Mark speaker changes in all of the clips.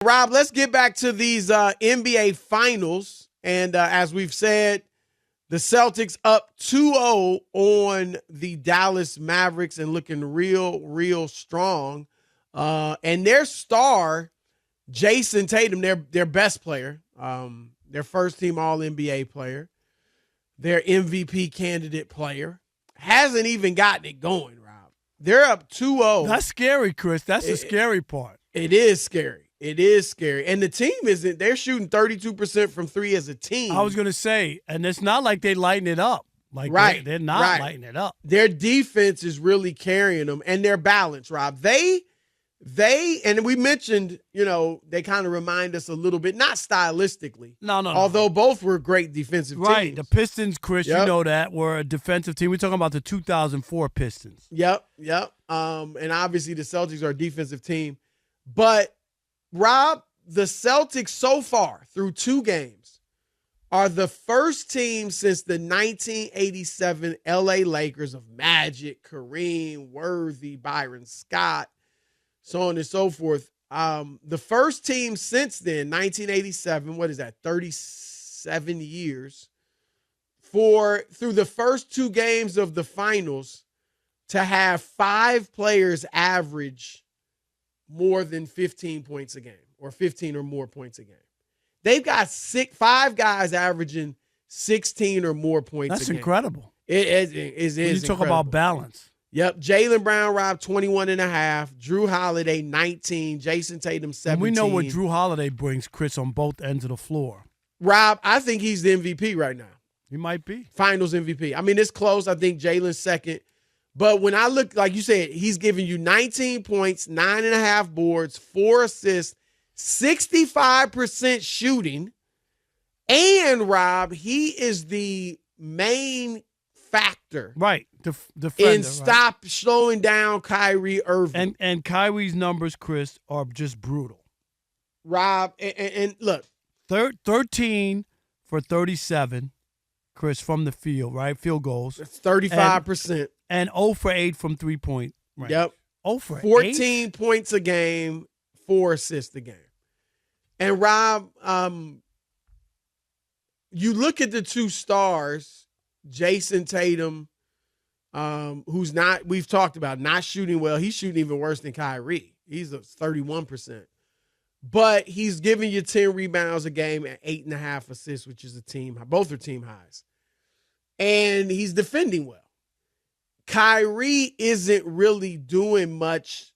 Speaker 1: Rob, let's get back to these NBA finals. And as we've said, the Celtics up 2-0 on the Dallas Mavericks and looking real strong. And their star, Jayson Tatum, their best player, their first-team All-NBA player, their MVP candidate player, hasn't even gotten it going, Rob. They're up 2-0.
Speaker 2: That's scary, Chris. That's the scary part.
Speaker 1: It is scary. It is scary. And the team they're shooting 32% from three as a team.
Speaker 2: I was going to say, and it's not like they lighten it up.
Speaker 1: Right.
Speaker 2: They're not lighting it up.
Speaker 1: Their defense is really carrying them, and their balance, Rob. They, and we mentioned, they kind of remind us a little bit, not stylistically.
Speaker 2: No.
Speaker 1: Although both were great defensive teams.
Speaker 2: Right. The Pistons, Chris, you know that, were a defensive team. We're talking about the 2004 Pistons.
Speaker 1: Yep. And obviously the Celtics are a defensive team. But, Rob, the Celtics so far through 2 games are the first team since the 1987 LA Lakers of Magic, Kareem, Worthy, Byron Scott, so on and so forth. The first team since then, 1987, what is that, 37 years, through the first 2 games of the finals to have 5 players average more than 15 points a game or 15 or more points a game. They've got 5 guys averaging 16 or more points a game.
Speaker 2: That's incredible.
Speaker 1: It is
Speaker 2: when you talk about balance.
Speaker 1: Yep. Jaylen Brown, Rob, 21.5. Jrue Holiday, 19. Jayson Tatum, 17.
Speaker 2: And we know what Jrue Holiday brings, Chris, on both ends of the floor.
Speaker 1: Rob, I think he's the MVP right now.
Speaker 2: He might be.
Speaker 1: Finals MVP. I mean, it's close. I think Jaylen's second. But when I look, like you said, he's giving you 19 points, 9.5 boards, 4 assists, 65% shooting. And, Rob, he is the main factor.
Speaker 2: Right. Defender,
Speaker 1: in stop slowing down Kyrie Irving.
Speaker 2: And Kyrie's numbers, Chris, are just brutal.
Speaker 1: Rob, and look.
Speaker 2: 13 for 37, Chris, from the field, right? Field goals.
Speaker 1: That's 35%.
Speaker 2: And 0 for 8 from three-point range.
Speaker 1: Yep.
Speaker 2: 0 for
Speaker 1: 14
Speaker 2: 8?
Speaker 1: points a game, 4 assists a game. And, Rob, you look at the 2 stars, Jayson Tatum, who's not, we've talked about, not shooting well. He's shooting even worse than Kyrie. He's at 31%. But he's giving you 10 rebounds a game and 8.5 assists, which is a team high. Both are team highs. And he's defending well. Kyrie isn't really doing much.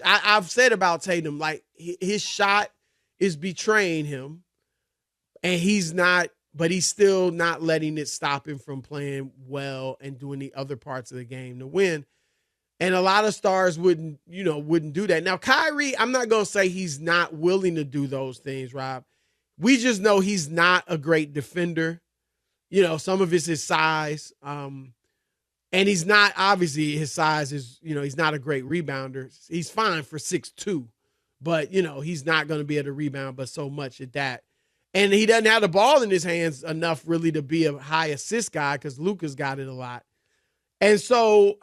Speaker 1: I've said about Tatum, like his shot is betraying him, and he's still not letting it stop him from playing well and doing the other parts of the game to win. And a lot of stars wouldn't do that. Now, Kyrie, I'm not going to say he's not willing to do those things, Rob. We just know he's not a great defender. Some of it's his size. And he's not, obviously, his size is, he's not a great rebounder. He's fine for 6'2", but, he's not going to be able to rebound but so much at that. And he doesn't have the ball in his hands enough really to be a high assist guy because Luka's got it a lot. And so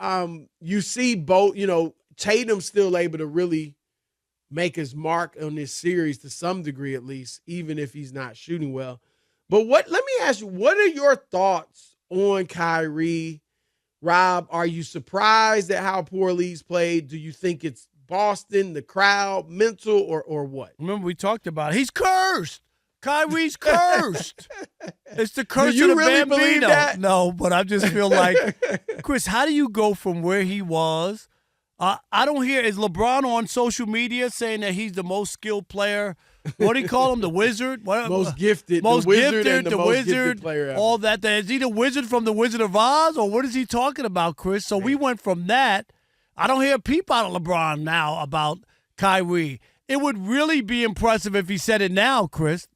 Speaker 1: you see both, Tatum's still able to really make his mark on this series to some degree at least, even if he's not shooting well. But let me ask you, what are your thoughts on Kyrie? Rob, are you surprised at how poorly he's played? Do you think it's Boston, the crowd, mental, or what?
Speaker 2: Remember, we talked about it. He's cursed. Kyrie's cursed. It's the curse of the
Speaker 1: really
Speaker 2: Bambino.
Speaker 1: Believe that?
Speaker 2: No, but I just feel like, Chris, how do you go from where he was? I don't hear, is LeBron on social media saying that he's the most skilled player? What do you call him? The wizard?
Speaker 1: Most gifted.
Speaker 2: Most
Speaker 1: the wizard
Speaker 2: gifted,
Speaker 1: and the most gifted player ever.
Speaker 2: All that. Is he the wizard from the Wizard of Oz? Or what is he talking about, Chris? So we went from that. I don't hear a peep out of LeBron now about Kyrie. It would really be impressive if he said it now, Chris,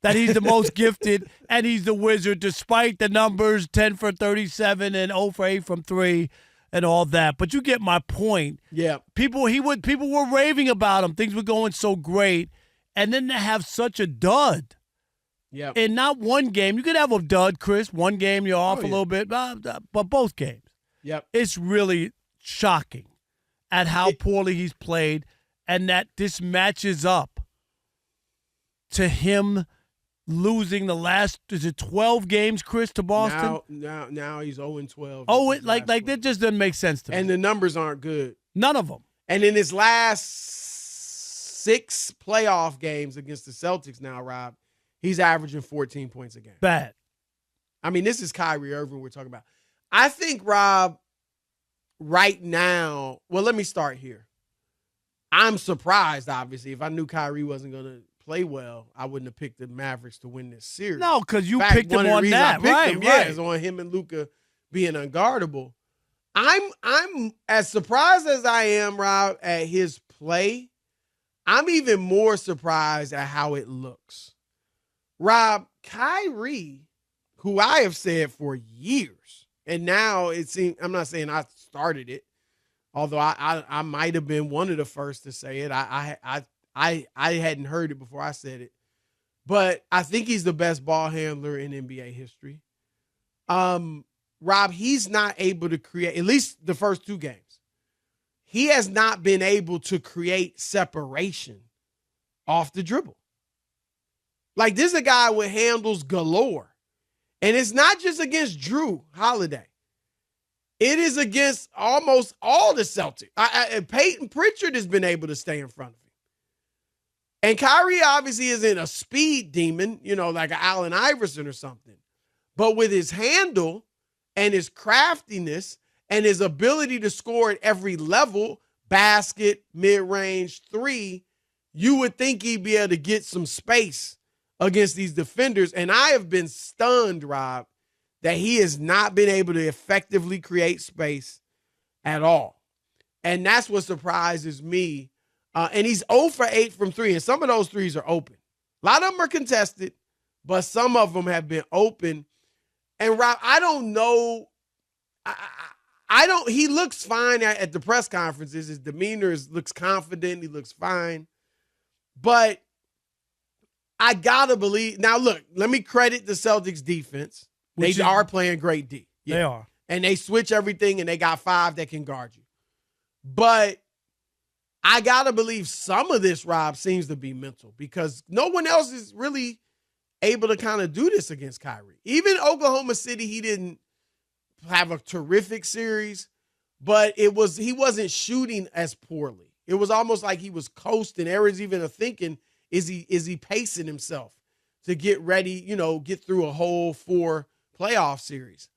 Speaker 2: that he's the most gifted and he's the wizard despite the numbers, 10 for 37 and 0 for 8 from 3 and all that. But you get my point.
Speaker 1: Yeah.
Speaker 2: People were raving about him. Things were going so great. And then to have such a dud.
Speaker 1: Yeah.
Speaker 2: In not one game. You could have a dud, Chris. One game you're off a little bit, but both games.
Speaker 1: Yep.
Speaker 2: It's really shocking at how poorly he's played and that this matches up to him losing the last, is it 12 games, Chris, to Boston?
Speaker 1: Now he's 0-12.
Speaker 2: Oh, that just doesn't make sense to me.
Speaker 1: And the numbers aren't good.
Speaker 2: None of them.
Speaker 1: And in his last 6 playoff games against the Celtics now, Rob, he's averaging 14 points a game.
Speaker 2: Bad.
Speaker 1: I mean, this is Kyrie Irving we're talking about. I think, Rob, right now, well, let me start here. I'm surprised, obviously. If I knew Kyrie wasn't going to play well, I wouldn't have picked the Mavericks to win this series.
Speaker 2: No, because you picked him on that. Right.
Speaker 1: Is on him and Luka being unguardable. I'm as surprised as I am, Rob, at his play. I'm even more surprised at how it looks. Rob, Kyrie, who I have said for years, and now it seems, I'm not saying I started it, although I might have been one of the first to say it. I hadn't heard it before I said it. But I think he's the best ball handler in NBA history. Rob, he's not able to create, at least the first 2 games. He has not been able to create separation off the dribble. Like, this is a guy with handles galore. And it's not just against Jrue Holiday. It is against almost all the Celtics. Peyton Pritchard has been able to stay in front of him. And Kyrie obviously isn't a speed demon, like an Allen Iverson or something. But with his handle and his craftiness and his ability to score at every level, basket, mid-range, 3, you would think he'd be able to get some space against these defenders. And I have been stunned, Rob, that he has not been able to effectively create space at all. And that's what surprises me. And he's 0 for 8 from 3, and some of those threes are open. A lot of them are contested, but some of them have been open. And Rob, I don't know. He looks fine at the press conferences. His demeanor looks confident. He looks fine. But I got to believe. Now, look, let me credit the Celtics defense. They are playing great D. Yeah.
Speaker 2: They are.
Speaker 1: And they switch everything, and they got 5 that can guard you. But I got to believe some of this, Rob, seems to be mental because no one else is really able to kind of do this against Kyrie. Even Oklahoma City, he didn't have a terrific series, but he wasn't shooting as poorly. It was almost like he was coasting. There was even a thinking, is he pacing himself to get ready, get through a whole 4 playoff series.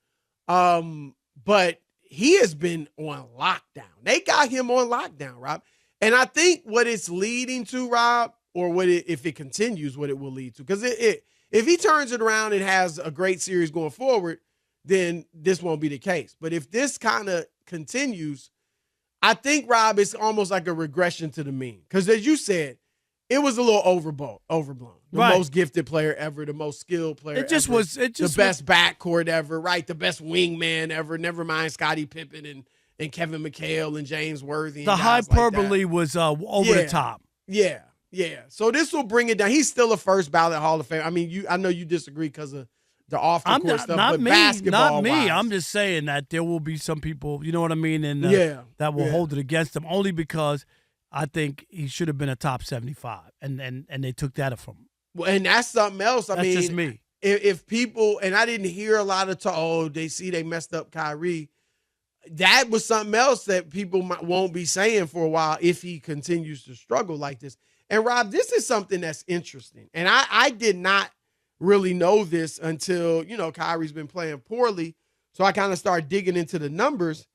Speaker 1: But he has been on lockdown. They got him on lockdown, Rob. And I think what it's leading to, Rob, or if it continues, what it will lead to. Because if he turns it around and has a great series going forward, then this won't be the case. But if this kind of continues, I think, Rob, it's almost like a regression to the mean. Because as you said, it was a little overblown. The most gifted player ever, the most skilled player ever. The best backcourt ever, right? The best wingman ever. Never mind Scottie Pippen and Kevin McHale and James Worthy.
Speaker 2: The hyperbole was over the top.
Speaker 1: Yeah. So this will bring it down. He's still a first ballot Hall of Fame. I mean, I know you disagree because of the off-the-court stuff, but basketball
Speaker 2: not me. I'm just saying that there will be some people, you know what I mean, and that will hold it against him only because I think he should have been a top 75, and they took that from him.
Speaker 1: Well, and that's something else.
Speaker 2: That's just me.
Speaker 1: If people, and I didn't hear a lot of talk, they messed up Kyrie. That was something else that people won't be saying for a while if he continues to struggle like this. And, Rob, this is something that's interesting. And I did not really know this until, Kyrie's been playing poorly. So I kind of started digging into the numbers.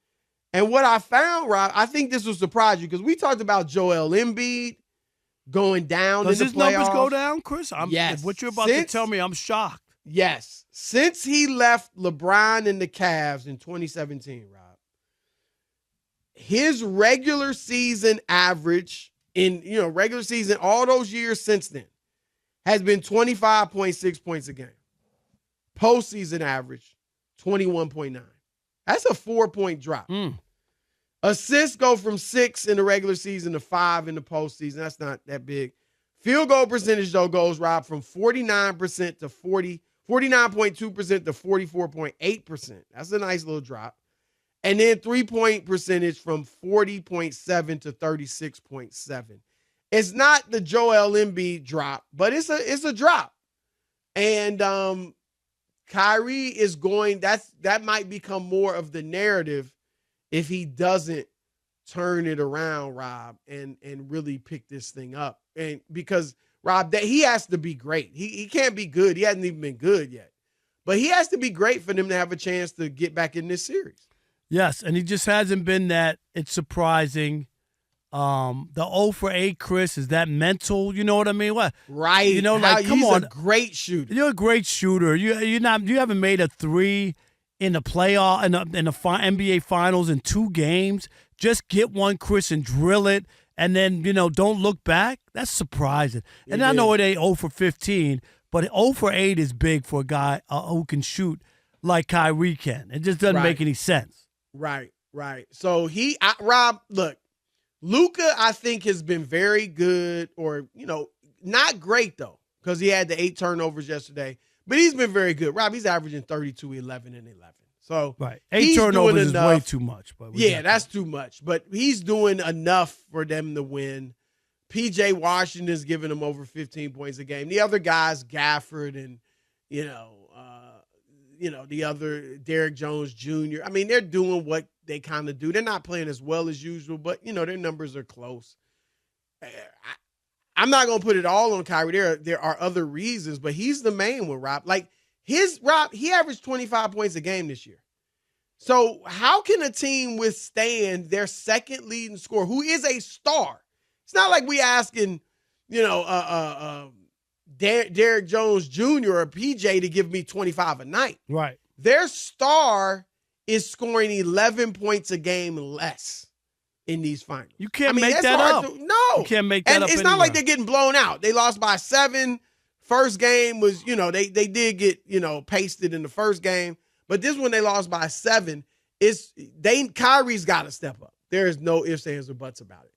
Speaker 1: And what I found, Rob, I think this will surprise you because we talked about Joel Embiid going down in the playoffs. Does his numbers
Speaker 2: go down, Chris?
Speaker 1: Yes.
Speaker 2: What you're about to tell me, I'm shocked.
Speaker 1: Yes. Since he left LeBron and the Cavs in 2017, Rob, his regular season average in, regular season, all those years since then, has been 25.6 points a game. Postseason average, 21.9. That's a 4-point drop. Assists go from 6 in the regular season to 5 in the postseason. That's not that big. Field goal percentage, though, goes, Rob, from 49% to 49.2% to 44.8%. That's a nice little drop. And then 3-point percentage from 40.7 to 36.7. It's not the Joel Embiid drop, but it's a drop. And Kyrie is going, that might become more of the narrative if he doesn't turn it around, Rob, and really pick this thing up. And because Rob, that he has to be great. He can't be good. He hasn't even been good yet. But he has to be great for them to have a chance to get back in this series.
Speaker 2: Yes, and he just hasn't been that. It's surprising. The 0 for 8, Chris, is that mental? You know what I mean? What?
Speaker 1: Right.
Speaker 2: You know, like, come on.
Speaker 1: He's a great shooter.
Speaker 2: You're a great shooter. You haven't made a 3 in the playoff in the NBA Finals in 2 games. Just get one, Chris, and drill it, and then don't look back. That's surprising. And I know it ain't 0 for 15, but 0 for 8 is big for a guy who can shoot like Kyrie can. It just doesn't make any sense.
Speaker 1: Right. So Rob, look. Luka, I think, has been very good, or, not great, though, because he had the 8 turnovers yesterday. But he's been very good. Rob, he's averaging 32, 11, and 11. So
Speaker 2: right. 8 turnovers is way too much. But
Speaker 1: that's too much. But he's doing enough for them to win. P.J. Washington's giving them over 15 points a game. The other guys, Gafford and, the other Derrick Jones Jr., I mean, they're doing what they kind of do. They're not playing as well as usual, but, their numbers are close. I'm not going to put it all on Kyrie. There are other reasons, but he's the main one, Rob. Like, he averaged 25 points a game this year. So how can a team withstand their second leading scorer, who is a star? It's not like we asking, Derrick Jones Jr. or PJ to give me 25 a night.
Speaker 2: Right.
Speaker 1: Their star is scoring 11 points a game less in these finals.
Speaker 2: You can't make that up.
Speaker 1: No.
Speaker 2: You can't make that up.
Speaker 1: And it's not like they're getting blown out. They lost by 7. First game was, they did get, pasted in the first game. But this one they lost by 7. Kyrie's got to step up. There is no ifs, ands, or buts about it.